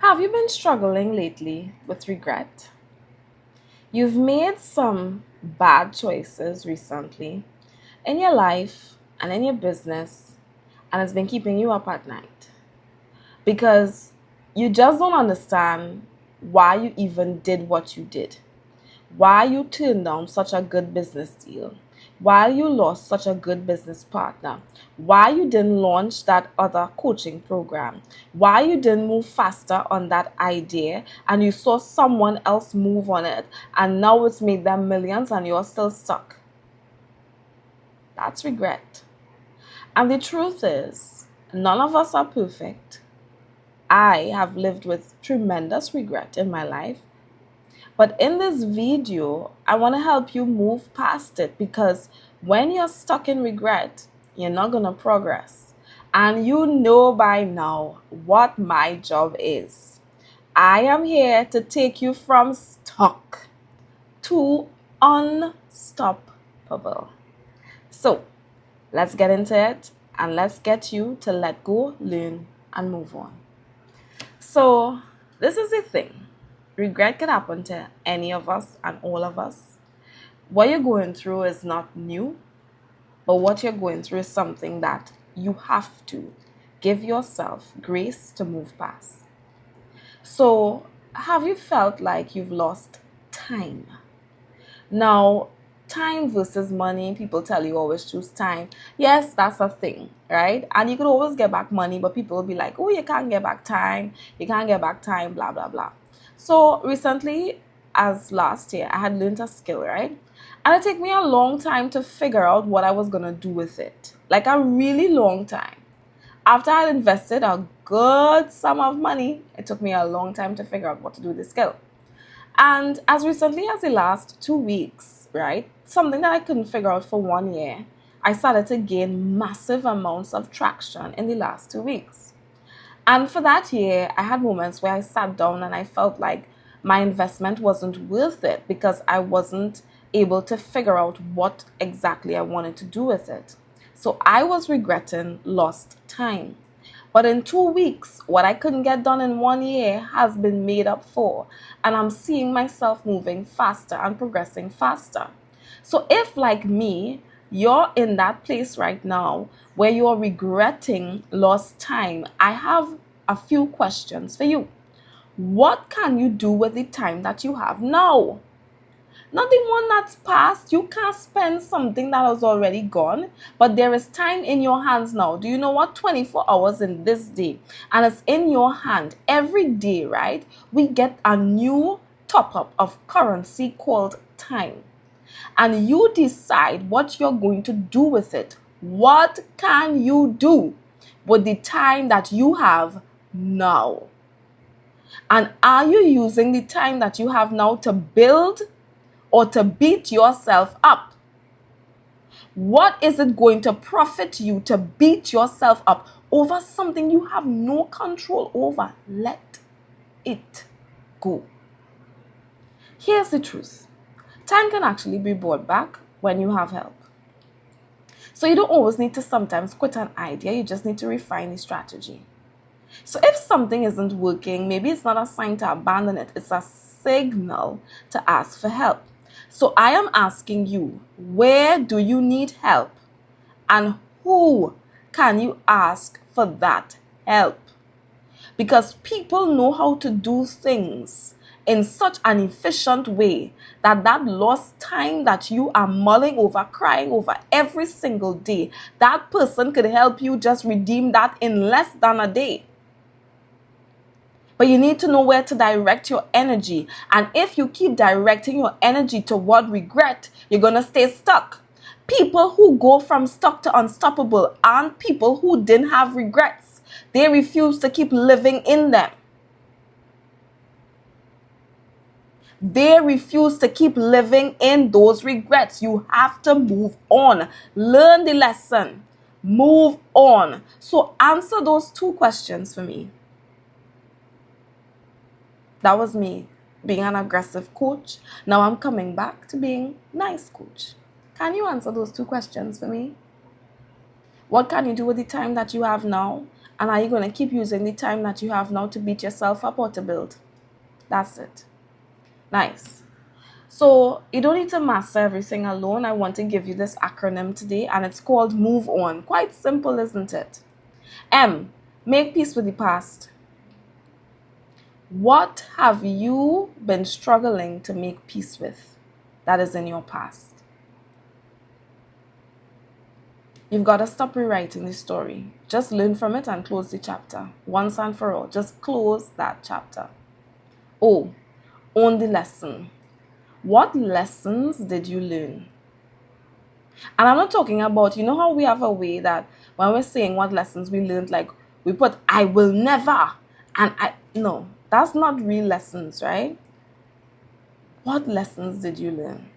Have you been struggling lately with regret? You've made some bad choices recently in your life and in your business, and it's been keeping you up at night because you just don't understand why you even did what you did, why you turned down such a good business deal, why you lost such a good business partner, why you didn't launch that other coaching program, why you didn't move faster on that idea and you saw someone else move on it and now it's made them millions and you're still stuck. That's regret. And the truth is, none of us are perfect. I have lived with tremendous regret in my life. But in this video, I want to help you move past it because when you're stuck in regret, you're not going to progress. And you know by now what my job is. I am here to take you from stuck to unstoppable. So let's get into it and let's get you to let go, learn, and move on. So this is the thing. Regret can happen to any of us and all of us. What you're going through is not new, but what you're going through is something that you have to give yourself grace to move past. So, have you felt like you've lost time? Now, time versus money, people tell you always choose time. Yes, that's a thing, right? And you could always get back money, but people will be like, oh, you can't get back time, blah, blah, blah. So recently, as last year, I had learned a skill, right? And it took me a long time to figure out what I was going to do with it. Like a really long time. After I had invested a good sum of money, it took me a long time to figure out what to do with the skill. And as recently as the last 2 weeks, right, something that I couldn't figure out for 1 year, I started to gain massive amounts of traction in the last 2 weeks. And for that year, I had moments where I sat down and I felt like my investment wasn't worth it because I wasn't able to figure out what exactly I wanted to do with it. So I was regretting lost time. But in 2 weeks, what I couldn't get done in 1 year has been made up for. And I'm seeing myself moving faster and progressing faster. So if, like me, you're in that place right now where you're regretting lost time, I have a few questions for you. What can you do with the time that you have now? Not the one that's past. You can't spend something that has already gone, but there is time in your hands now. Do you know what? 24 hours in this day, and it's in your hand every day, right? We get a new top up of currency called time, and you decide what you're going to do with it. What can you do with the time that you have now? And are you using the time that you have now to build or to beat yourself up? What is it going to profit you to beat yourself up over something you have no control over? Let it go. Here's the truth. Time can actually be bought back when you have help. So you don't always need to sometimes quit an idea, you just need to refine the strategy. So if something isn't working, maybe it's not a sign to abandon it, it's a signal to ask for help. So I am asking you, where do you need help? And who can you ask for that help? Because people know how to do things in such an efficient way that lost time that you are mulling over, crying over every single day, that person could help you just redeem that in less than a day. But you need to know where to direct your energy. And if you keep directing your energy toward regret, you're going to stay stuck. People who go from stuck to unstoppable aren't people who didn't have regrets. They refuse to keep living in them. They refuse to keep living in those regrets. You have to move on. Learn the lesson. Move on. So answer those two questions for me. That was me being an aggressive coach. Now I'm coming back to being nice coach. Can you answer those two questions for me? What can you do with the time that you have now? And are you going to keep using the time that you have now to beat yourself up or to build? That's it. Nice. So you don't need to master everything alone. I want to give you this acronym today, and it's called Move On. Quite simple, isn't it? M, make peace with the past. What have you been struggling to make peace with that is in your past? You've got to stop rewriting the story. Just learn from it and close the chapter. Once and for all. Just close that chapter. O, own the lesson. What lessons did you learn? And I'm not talking about, you know how we have a way that when we're saying what lessons we learned, like we put, I will never, no, that's not real lessons, right? What lessons did you learn?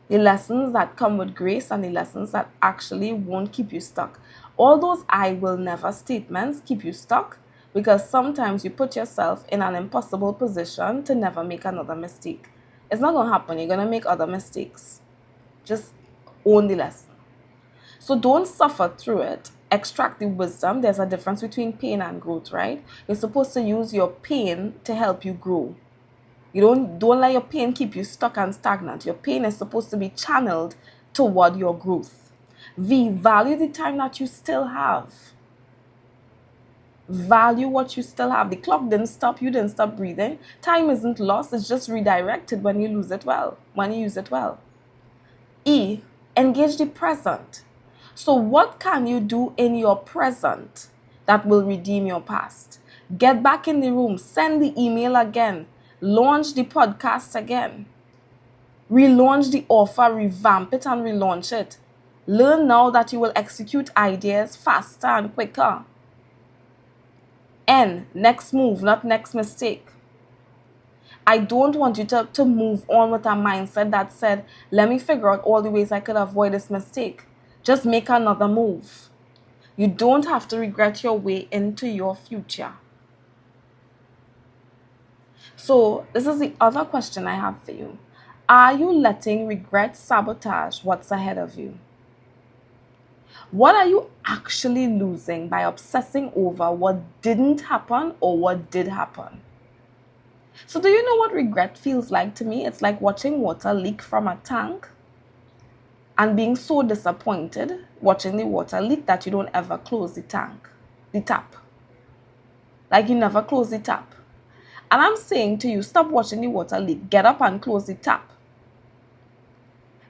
The lessons that come with grace and the lessons that actually won't keep you stuck. All those I will never statements keep you stuck because sometimes you put yourself in an impossible position to never make another mistake. It's not going to happen. You're going to make other mistakes. Just own the lesson. So don't suffer through it. Extract the wisdom. There's a difference between pain and growth, right? You're supposed to use your pain to help you grow. You don't let your pain keep you stuck and stagnant. Your pain is supposed to be channeled toward your growth. V, value the time that you still have. Value what you still have. The clock didn't stop. You didn't stop breathing. Time isn't lost. It's just redirected when you use it well. E, engage the present. So what can you do in your present that will redeem your past? Get back in the room. Send the email again. Launch the podcast again. Relaunch the offer, revamp it and relaunch it. Learn now that you will execute ideas faster and quicker. N, next move, not next mistake. I don't want you to move on with a mindset that said, let me figure out all the ways I could avoid this mistake. Just make another move. You don't have to regret your way into your future. So this is the other question I have for you. Are you letting regret sabotage what's ahead of you? What are you actually losing by obsessing over what didn't happen or what did happen? So do you know what regret feels like to me? It's like watching water leak from a tank and being so disappointed watching the water leak that you don't ever close the tap. Like you never close the tap. And I'm saying to you, stop watching the water leak. Get up and close the tap.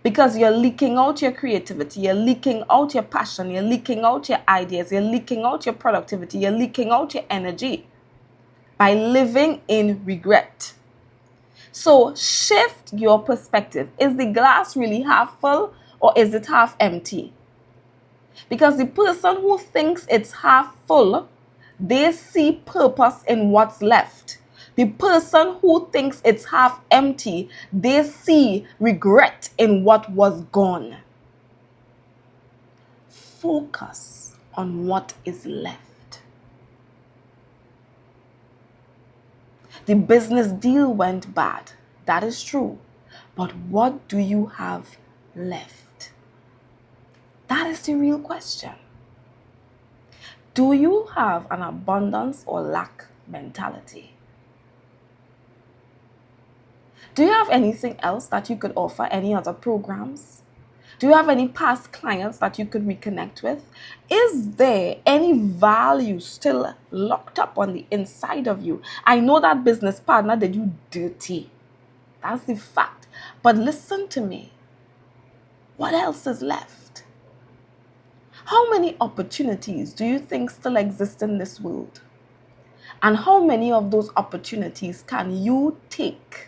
Because you're leaking out your creativity. You're leaking out your passion. You're leaking out your ideas. You're leaking out your productivity. You're leaking out your energy by living in regret. So shift your perspective. Is the glass really half full or is it half empty? Because the person who thinks it's half full, they see purpose in what's left. The person who thinks it's half empty, they see regret in what was gone. Focus on what is left. The business deal went bad. That is true. But what do you have left? That is the real question. Do you have an abundance or lack mentality? Do you have anything else that you could offer? Any other programs? Do you have any past clients that you could reconnect with? Is there any value still locked up on the inside of you? I know that business partner did you dirty. That's the fact. But listen to me. What else is left? How many opportunities do you think still exist in this world? And how many of those opportunities can you take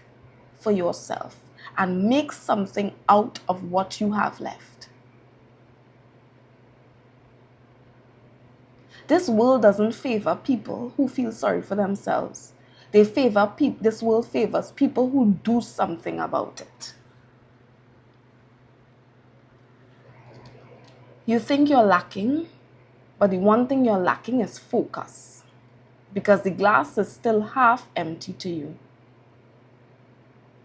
for yourself and make something out of what you have left? This world doesn't favor people who feel sorry for themselves. This world favors people who do something about it. You think you're lacking, but the one thing you're lacking is focus, because the glass is still half empty to you.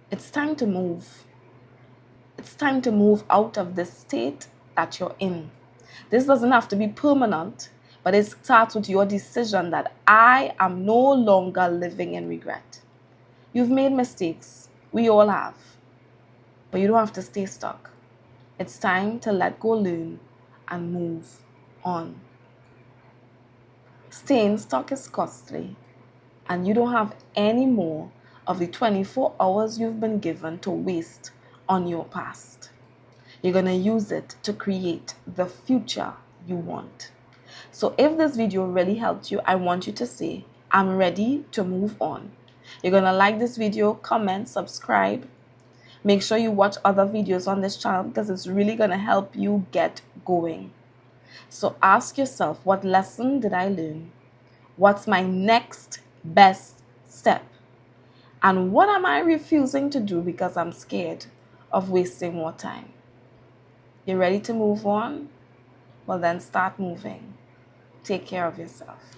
It's time to move. It's time to move out of this state that you're in. This doesn't have to be permanent, But it starts with your decision that I am no longer living in regret. You've made mistakes. We all have. But you don't have to stay stuck. It's time to let go, learn, and move on. Staying stuck is costly, and you don't have any more of the 24 hours you've been given to waste on your past. You're going to use it to create the future you want. So if this video really helped you, I want you to say, I'm ready to move on. You're going to like this video, comment, subscribe. Make sure you watch other videos on this channel because it's really going to help you get going. So ask yourself, what lesson did I learn? What's my next best step? And what am I refusing to do because I'm scared of wasting more time? You're ready to move on? Well, then start moving. Take care of yourself.